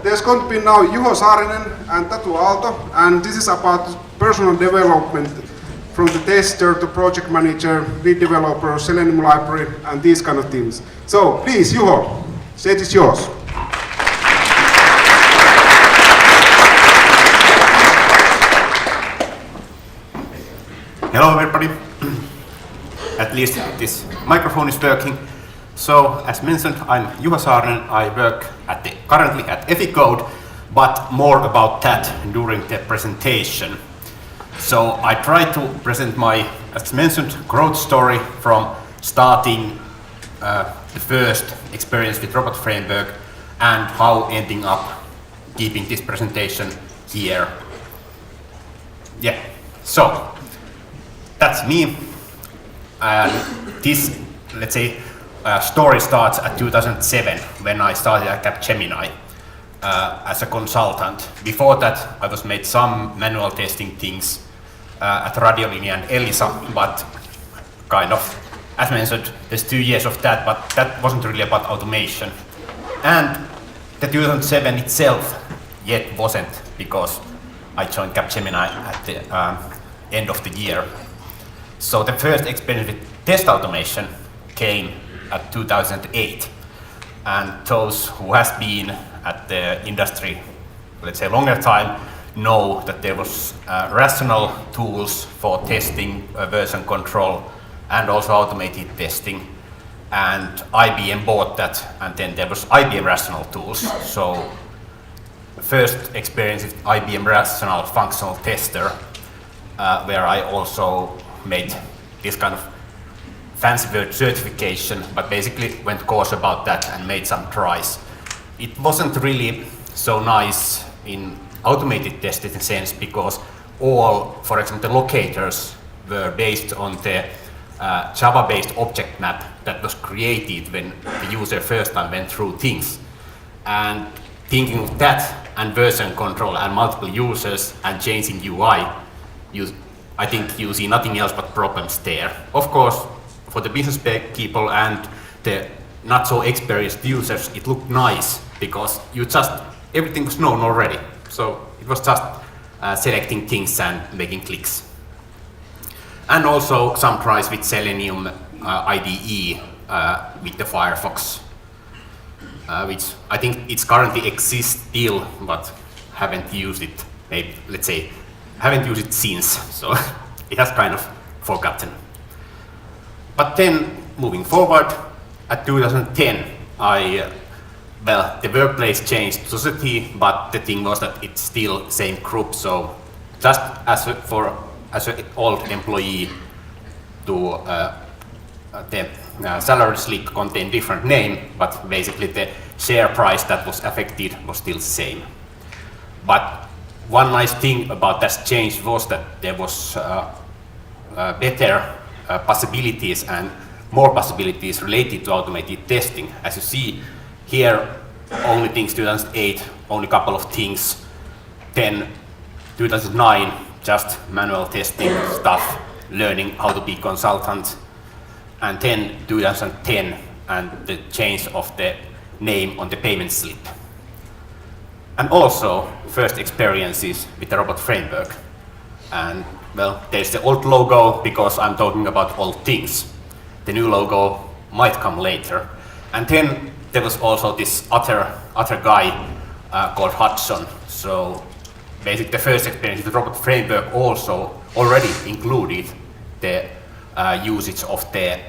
There's going to be now Juho Saarinen and Tatu Aalto, and this is about personal development from the tester to project manager, lead developer, Selenium library, and these kind of things. So please, Juho, stage is yours. Hello everybody. At least this microphone is working. So, as mentioned, I'm Juho Saarinen. I work currently at EFICode, but more about that during the presentation. So, I try to present my, as mentioned, growth story from starting the first experience with Robot Framework and how ending up keeping this presentation here. Yeah, so that's me. And this, let's say, story starts at 2007 when I started at Capgemini as a consultant. Before that, I was made some manual testing things at Radiolinja and Elisa, but kind of, as mentioned, there's 2 years of that, but that wasn't really about automation. And the 2007 itself yet wasn't, because I joined Capgemini at the end of the year. So the first experience with test automation came at 2008, and those who has been at the industry, let's say longer time, know that there was rational tools for testing, version control, and also automated testing. And IBM bought that, and then there was IBM rational tools. So first experience with IBM rational functional tester, where I also made this kind of fancy word certification, but basically went course about that and made some tries. It wasn't really so nice in automated testing sense, because all, for example, the locators were based on the Java-based object map that was created when the user first time went through things. And thinking of that and version control and multiple users and changing UI, I think you see nothing else but problems there. Of course, for the business people and the not so experienced users, it looked nice because everything was known already. So it was just selecting things and making clicks. And also some tries with Selenium IDE with the Firefox, which I think it currently exists still, but haven't used it, maybe, let's say, haven't used it since, so it has kind of forgotten. But then, moving forward, at 2010, the workplace changed society, but the thing was that it's still same group. So just as an old employee, the salary slip contained different name, but basically the share price that was affected was still same. But one nice thing about that change was that there was better possibilities and more possibilities related to automated testing. As you see here, only things 2008, only a couple of things. Then 2009, just manual testing stuff, learning how to be consultant. And then 2010, and the change of the name on the payment slip. And also first experiences with the Robot Framework. And well, there's the old logo because I'm talking about old things. The new logo might come later. And then there was also this other guy called Hudson. So basically the first experience with the Robot Framework also already included the usage of the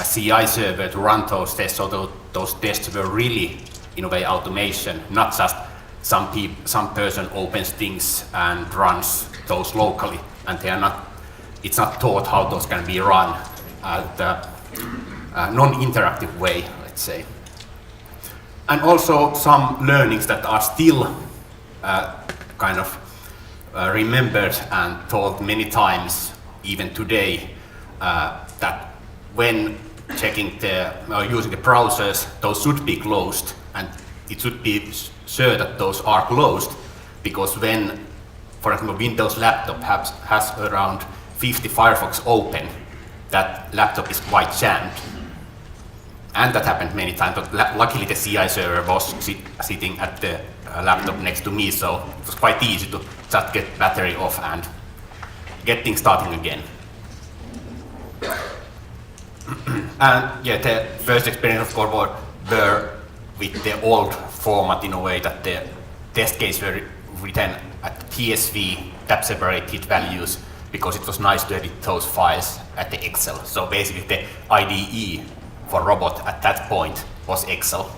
CI server to run those tests. So those tests were really, in a way, automation, not just some person opens things and runs those locally, and it's not taught how those can be run at a non-interactive way, let's say. And also some learnings that are still kind of remembered and taught many times, even today, that when checking using the browsers, those should be closed, and it should be sure that those are closed, because when, for example, Windows laptop has around 50 Firefox open, that laptop is quite jammed. And that happened many times, but luckily the CI server was sitting at the laptop next to me, so it was quite easy to just get battery off and get things starting again. And yeah, the first experience of course were with the old format in a way that the test case were written at TSV, tab separated values, because it was nice to edit those files at the Excel. So basically the IDE for robot at that point was Excel.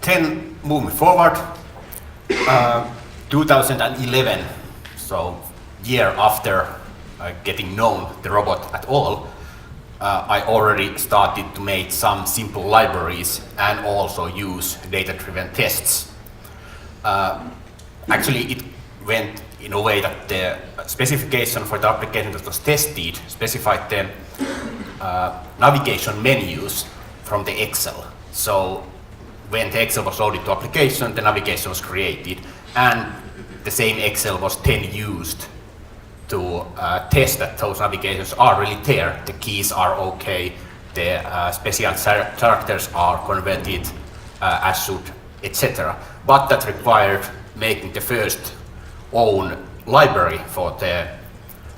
Then moving forward, 2011, so year after getting known the robot at all, I already started to make some simple libraries and also use data-driven tests. Actually, it went in a way that the specification for the application that was tested specified the navigation menus from the Excel. So when the Excel was loaded to application, the navigation was created, and the same Excel was then used to test that those navigations are really there. The keys are okay, the special characters are converted as should, etc. But that required making the first own library for the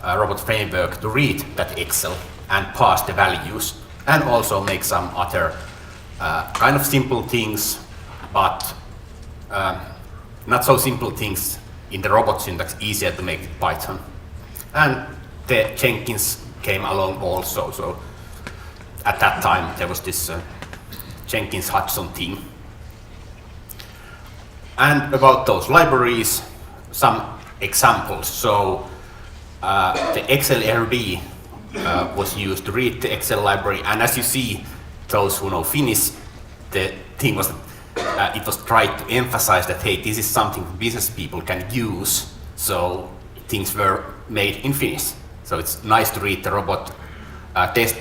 robot framework to read that Excel and pass the values, and also make some other kind of simple things, but not so simple things in the robot syntax, easier to make with Python. And the Jenkins came along also, so at that time there was this Jenkins Hudson thing. And about those libraries, some examples. So the XLRB was used to read the Excel library, and as you see, those who know Finnish, the thing was it was tried to emphasize that, hey, this is something business people can use, so things were made in Finnish. So it's nice to read the robot test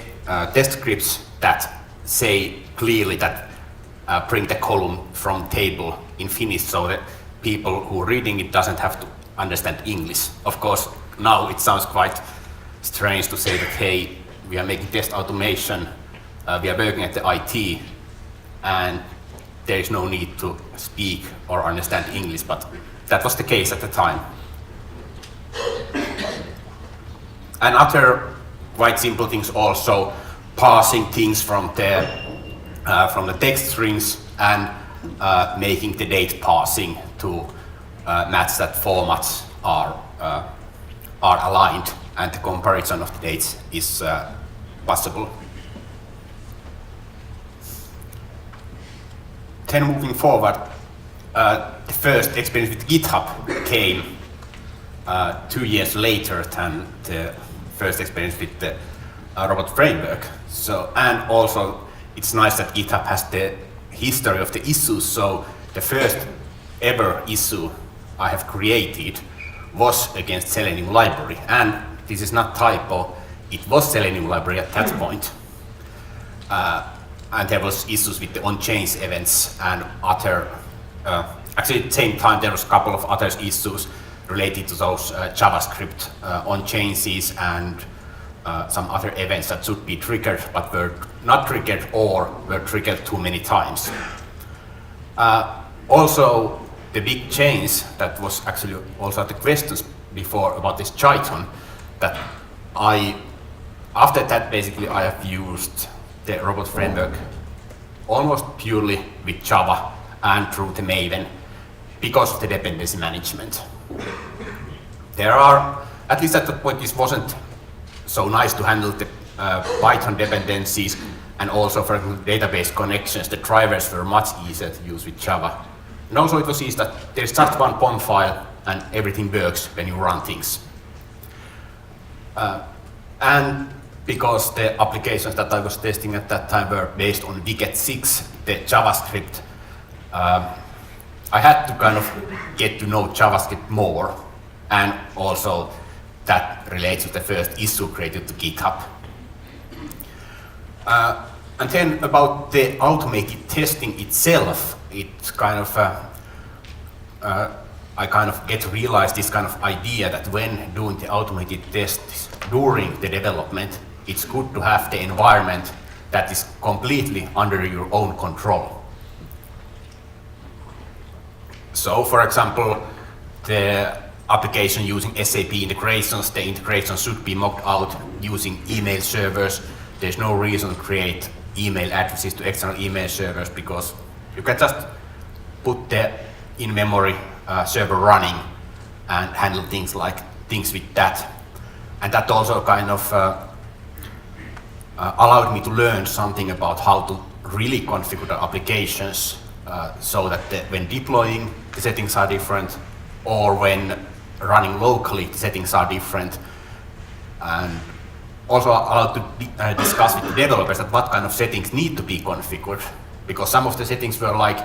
scripts that say clearly that bring the column from table in Finnish, so that people who are reading it doesn't have to understand English. Of course, now it sounds quite strange to say that, hey, we are making test automation, we are working at the IT, and there is no need to speak or understand English, but that was the case at the time. And other quite simple things also, parsing things from the text strings and making the date parsing to match that formats are aligned, and the comparison of the dates is possible. Then moving forward, the first experience with GitHub came 2 years later than the first experience with the robot framework. So, and also it's nice that GitHub has the history of the issues. So the first ever issue I have created was against Selenium library, and this is not typo, it was Selenium library at that point. And there was issues with the on-chains events and other, actually at the same time there was a couple of other issues related to those JavaScript on-chains and some other events that should be triggered but were not triggered or were triggered too many times. Also, the big change that was actually also the questions before about this Python, that after that basically I have used the robot framework almost purely with Java and through the Maven because of the dependency management. There are, at least at that point, this wasn't so nice to handle the Python dependencies, and also for database connections, the drivers were much easier to use with Java. And also it was easy that there's just one POM file and everything works when you run things. And because the applications that I was testing at that time were based on Wicket 6, the JavaScript, I had to kind of get to know JavaScript more, and also that relates to the first issue created to GitHub. And then about the automated testing itself, it's kind of, I kind of get to realize this kind of idea that when doing the automated tests during the development, it's good to have the environment that is completely under your own control. So, for example, the application using SAP integrations, the integration should be mocked out using email servers. There's no reason to create email addresses to external email servers because you can just put the in-memory server running and handle things with that. And that also kind of allowed me to learn something about how to really configure the applications so that when deploying, the settings are different, or when running locally, the settings are different. And also allowed to discuss with the developers that what kind of settings need to be configured. Because some of the settings were like,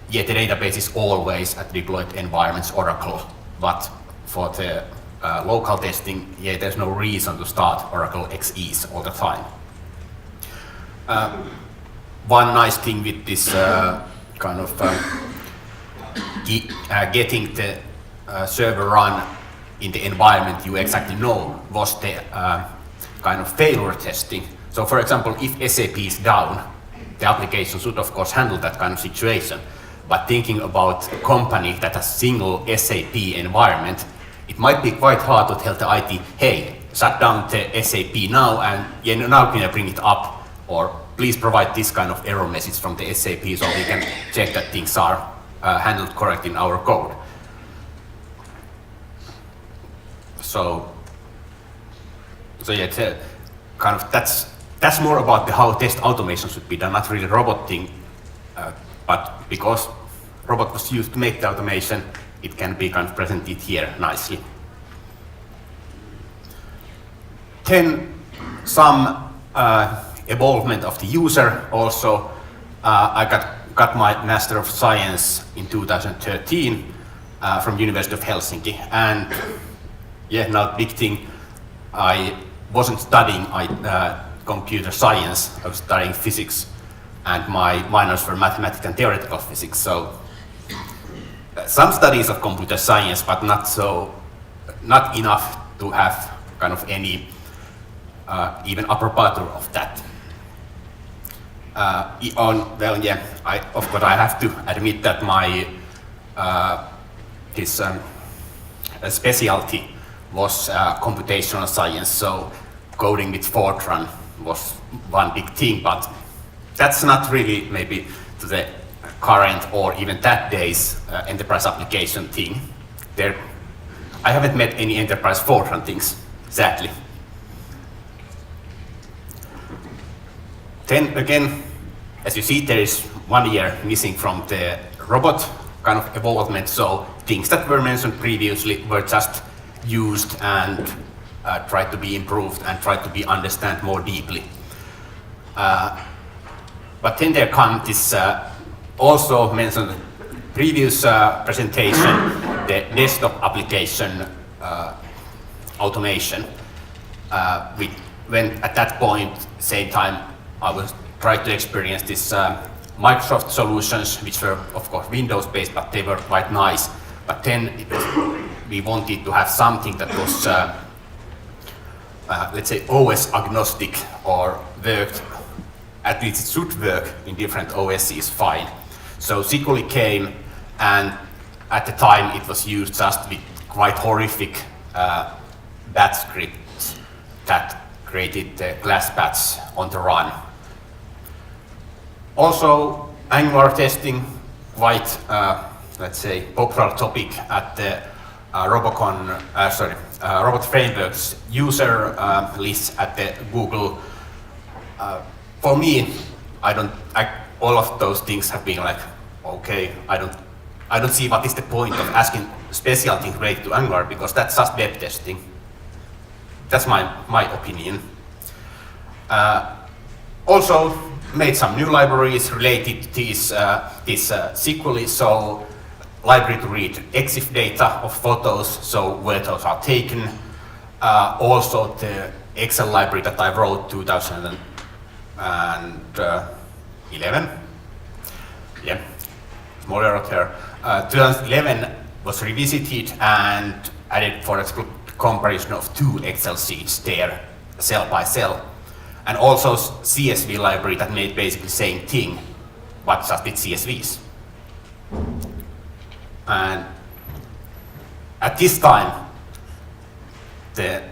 yeah, the database is always at deployed environments Oracle, but for the local testing, yeah, there's no reason to start Oracle XEs all the time. One nice thing with this kind of getting the server run in the environment you exactly know was the kind of failure testing. So for example, if SAP is down, the application should of course handle that kind of situation. But thinking about a company that has single SAP environment, it might be quite hard to tell the IT, hey, shut down the SAP now and now can I bring it up, or please provide this kind of error message from the SAP so we can check that things are handled correctly in our code. So yeah, kind of that's more about how test automation should be done, not really robot thing, but because robot was used to make the automation, it can be kind of presented here nicely. Then some involvement of the user also. I got my Master of Science in 2013 from University of Helsinki, and yeah, now big thing, I wasn't studying computer science, I was studying physics, and my minors were mathematics and theoretical physics, so some studies of computer science, but not enough to have kind of any even upper part of that. Of course I have to admit that my specialty was computational science, so coding with Fortran was one big thing, but that's not really maybe to the current or even that day's enterprise application thing. I haven't met any enterprise Fortran things, exactly. Then again, as you see, there is 1 year missing from the robot kind of evolvement, so things that were mentioned previously were just used and tried to be improved and tried to be understood more deeply. But then there comes this also mentioned previous presentation, the desktop application automation. When at that point, same time, I was trying to experience this Microsoft solutions, which were of course Windows-based, but they were quite nice. But then we wanted to have something that was, let's say, OS agnostic, or worked, at least it should work in different OSs fine. So SQL came, and at the time it was used just with quite horrific batch scripts that created the class batch on the run. Also, Angular testing, quite, let's say, popular topic at the Robot Frameworks user list at the Google. For me, all of those things have been like, okay, I don't see what is the point of asking special things related to Angular, because that's just web testing. That's my opinion. Also made some new libraries related to this SQL, so library to read EXIF data of photos, so where those are taken. Also the Excel library that I wrote 2011. Yeah, small error there. 2011 was revisited and added, for example, comparison of 2 Excel sheets there, cell by cell. And also CSV library that made basically the same thing, but just with CSVs. And at this time, the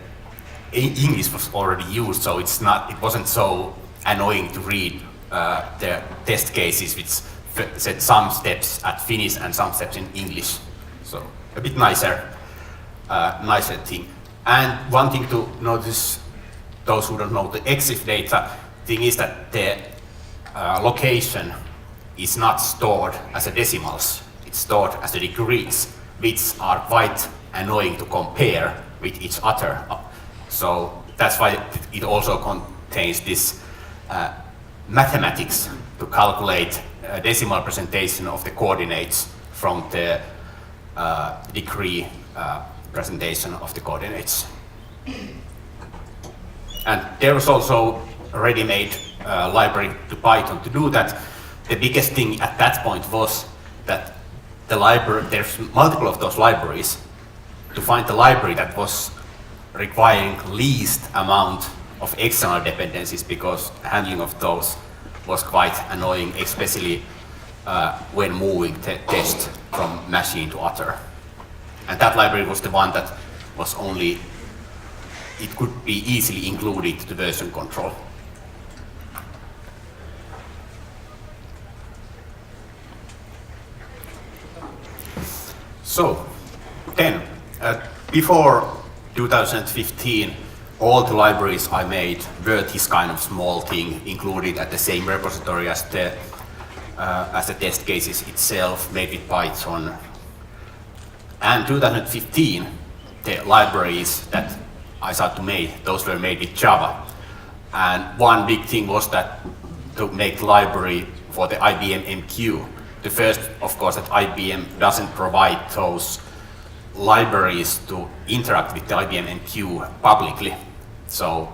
English was already used, so it wasn't so annoying to read the test cases which said some steps at Finnish and some steps in English. So a bit nicer thing. And one thing to notice, those who don't know the EXIF data thing, is that the location is not stored as a decimals. It's stored as the degrees, which are quite annoying to compare with each other. So that's why it also contains this mathematics to calculate a decimal representation of the coordinates from the degree presentation of the coordinates. And there was also a ready-made library to Python to do that. The biggest thing at that point was that there's multiple of those libraries. To find the library that was requiring least amount of external dependencies, because handling of those was quite annoying, especially when moving the test from machine to other. And that library was the one that was it could be easily included to version control. So then, before 2015, all the libraries I made were this kind of small thing, included at the same repository as the test cases itself, made with Python. And 2015, the libraries that I started to make, those were made with Java. And one big thing was that to make the library for the IBM MQ. The first, of course, that IBM doesn't provide those libraries to interact with the IBM MQ publicly. So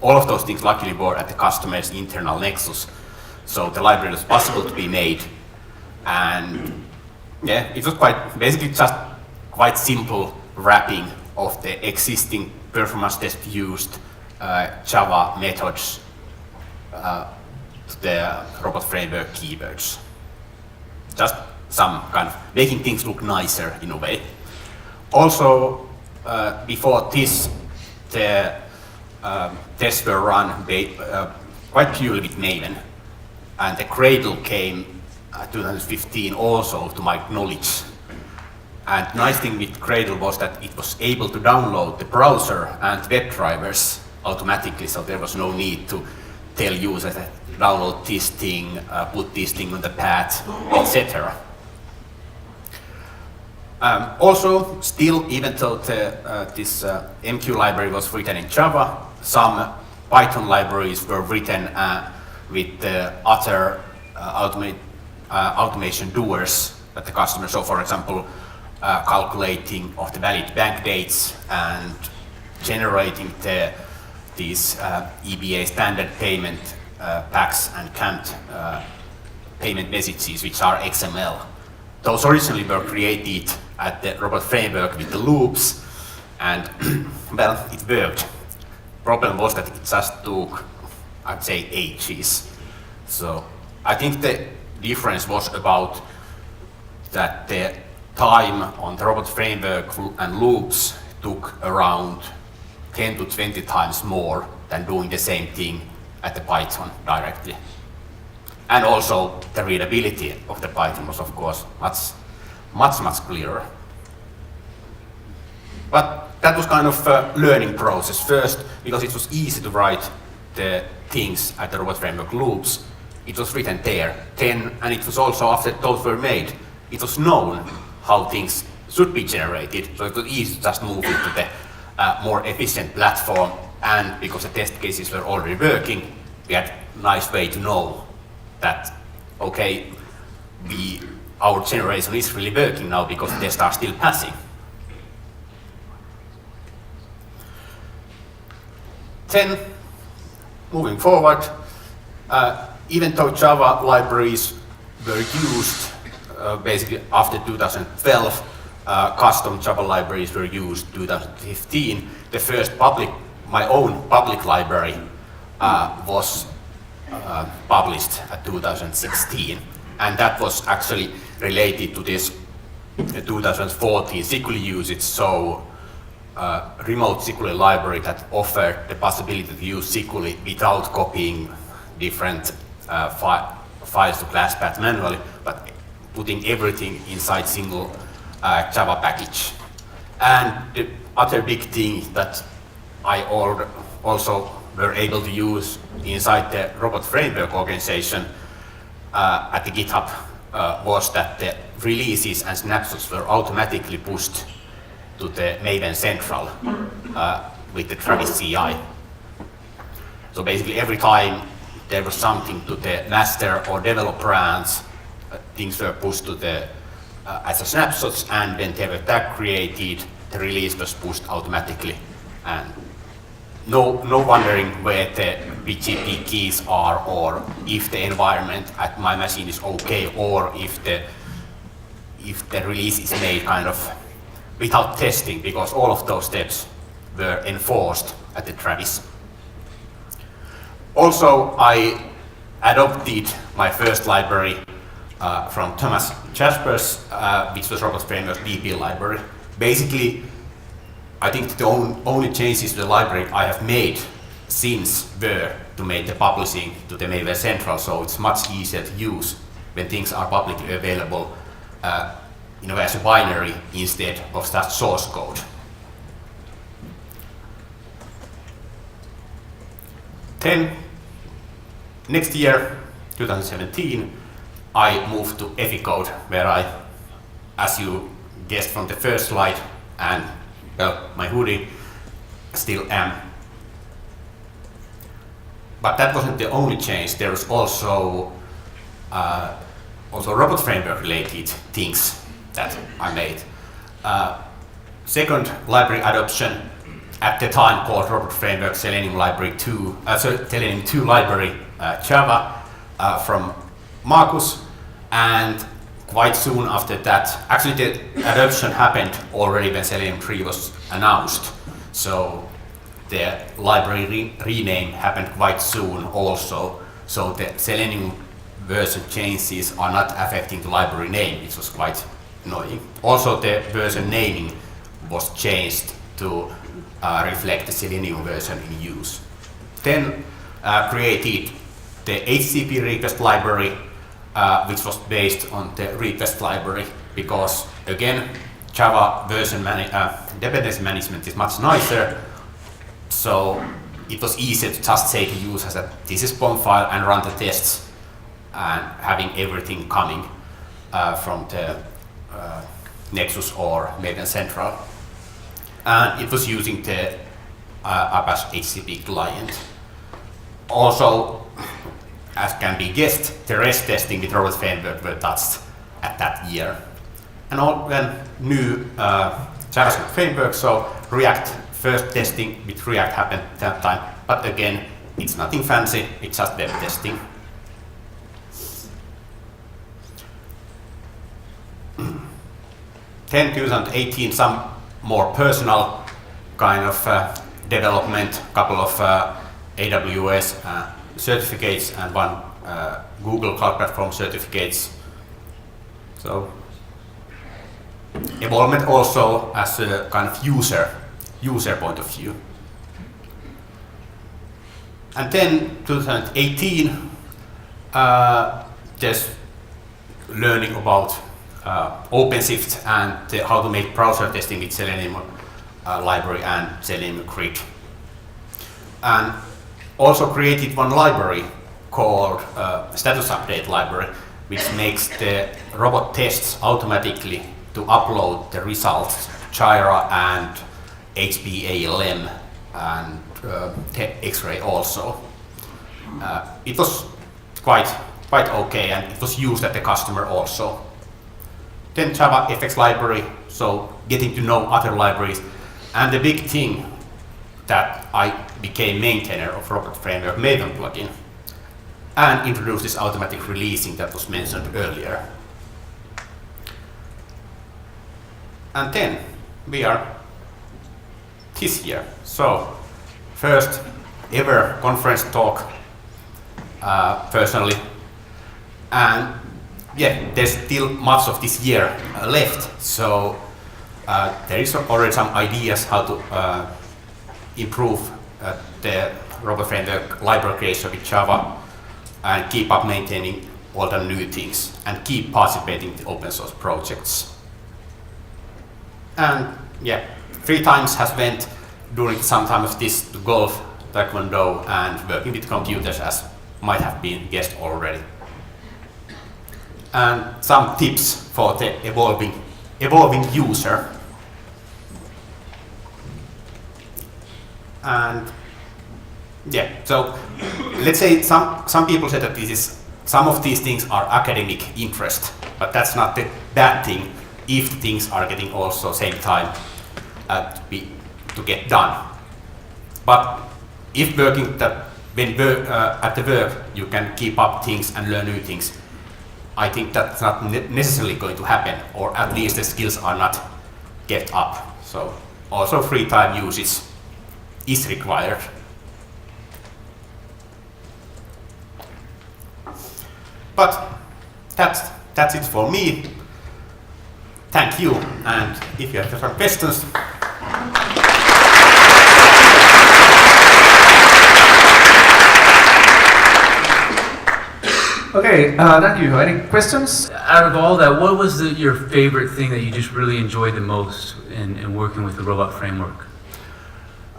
all of those things luckily were at the customer's internal nexus. So the library was possible to be made. And yeah, it was basically just quite simple wrapping of the existing performance test used Java methods to the robot framework keywords. Just some kind of making things look nicer in a way. Also, before this, the tests were run quite purely with Maven, and the Cradle came 2015 also, to my knowledge. And the nice thing with Cradle was that it was able to download the browser and web drivers automatically, so there was no need to tell users that download this thing, put this thing on the path, etc. Also, still, even though this MQ library was written in Java, some Python libraries were written with the other automation doers that the customer. So, for example, calculating of the valid bank dates and generating these EBA standard payment packs and canned payment messages, which are XML. Those originally were created at the robot framework with the loops, and well, it worked. Problem was that it just took, I'd say, ages. So I think the difference was about that the time on the robot framework and loops took around 10 to 20 times more than doing the same thing at the Python directly. And also the readability of the Python was, of course, much clearer. But that was kind of a learning process first, because it was easy to write the things at the robot framework loops. It was written there. Then, and it was also after those were made, it was known how things should be generated, so it was easy to just move into the more efficient platform. And because the test cases were already working, we had a nice way to know that, okay, our generation is really working now because the tests are still passing. Then, moving forward, even though Java libraries were used basically after 2012, custom Java libraries were used 2015. The first my own public library was published at 2016, and that was actually related to this 2014 SQL usage, so remote SQL library that offered the possibility to use SQL without copying different files to class path manually, but putting everything inside single Java package. And the other big thing that I also were able to use inside the robot framework organization at the GitHub was that the releases and snapshots were automatically pushed to the Maven Central with the Travis CI. So basically every time there was something to the master or develop branch, things were pushed to the as a snapshots, and when they were tag created, the release was pushed automatically. And no wondering where the BGP keys are, or if the environment at my machine is okay, or if the release is made kind of without testing, because all of those steps were enforced at the Travis. Also, I adopted my first library from Thomas Jasper's, which was Robot Framework DB library. Basically, I think the only changes to the library I have made since were to make the publishing to the Maven Central, so it's much easier to use when things are publicly available in a way as a binary instead of that source code. Then, next year, 2017, I moved to Eficode, where I, as you guessed from the first slide, and well, my hoodie, still am. But that wasn't the only change. There was also robot framework related things that I made. Second library adoption, at the time called Robot Framework Selenium Library 2, Selenium 2 library Java from Markus, and quite soon after that, actually the adoption happened already when Selenium 3 was announced, so the library rename happened quite soon also, so the Selenium version changes are not affecting the library name, which was quite annoying. Also the version naming was changed to reflect the Selenium version in use. Then created the HTTP request library, which was based on the request library, because again, Java version dependency management is much nicer, so it was easier to just say to users that this is POM file and run the tests, and having everything coming from the Nexus or Maven Central. And it was using the Apache HTTP client. Also, as can be guessed, the REST testing with Robot Framework were touched at that year. And then new JavaScript framework, so React first testing with React happened that time, but again, it's nothing fancy, it's just web testing. Then 2018, some more personal kind of development, couple of AWS certificates and one Google Cloud Platform certificates. So involvement also as a kind of user point of view. And then 2018, just learning about OpenShift and how to make browser testing with Selenium library and Selenium Grid. And also created one library called status update library, which makes the robot tests automatically to upload the results to Jira and HPALM and X-Ray also. It was quite okay, and it was used at the customer also. Then Java FX library, so getting to know other libraries. And the big thing that I became maintainer of Robot Framework Maven plugin and introduced this automatic releasing that was mentioned earlier. And then we are this year. So first ever conference talk personally. And yeah, there's still much of this year left, so there is already some ideas how to improve the robot framework library creation with Java and keep up maintaining all the new things and keep participating in open source projects. And yeah, 3 times has went during some time of this to golf, taekwondo, and working with computers, as might have been guessed already. And some tips for the evolving user. And yeah, so let's say some people say that some of these things are academic interest, but that's not the bad thing if things are getting also same time to get done. But if at the work you can keep up things and learn new things, I think that's not necessarily going to happen, or at least the skills are not kept up. So also free time usage is required. But that's it for me. Thank you, and if you have some questions. Okay, thank you. Any questions? Out of all that, what was your favorite thing that you just really enjoyed the most in working with the robot framework?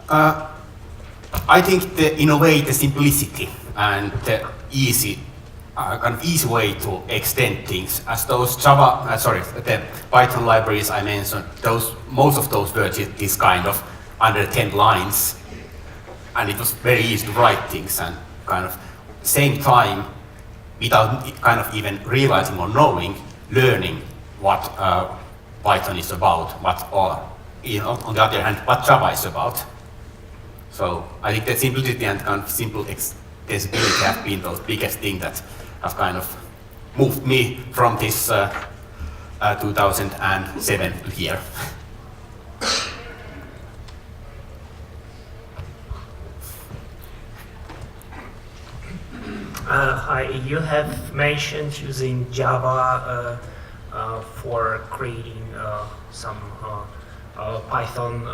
I think in a way the simplicity and the easy way to extend things. As those the Python libraries I mentioned, most of those were this kind of under 10 lines, and it was very easy to write things and kind of same time, without kind of even realizing or knowing, learning what Python is about, on the other hand, what Java is about. So I think that simplicity and kind of simple accessibility have been those biggest things that have kind of moved me from this 2007 to here. Hi, you have mentioned using Java for creating some Python,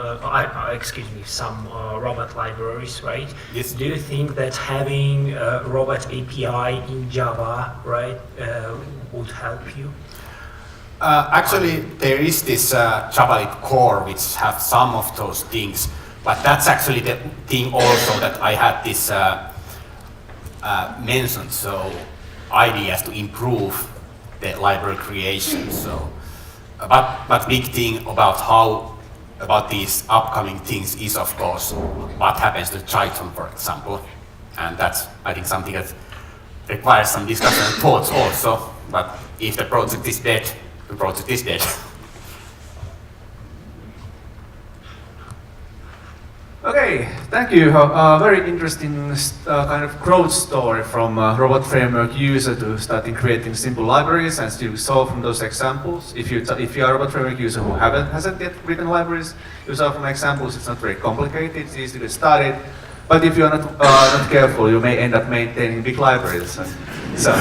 some robot libraries, right? Yes. Do you think that having a robot API in Java, right, would help you? Actually, there is this Java core which have some of those things, but that's actually the thing also that I had this mentioned, so ideas to improve the library creation. So, but big thing about these upcoming things is of course what happens to Python, for example, and that's I think something that requires some discussion and thoughts also. But if the project is dead, the project is dead. Okay, thank you. Very interesting kind of growth story from robot framework user to starting creating simple libraries, and you saw from those examples. If you are a robot framework user who hasn't yet written libraries, you saw from examples it's not very complicated. It's easy to get started. But if you are not careful, you may end up maintaining big libraries. So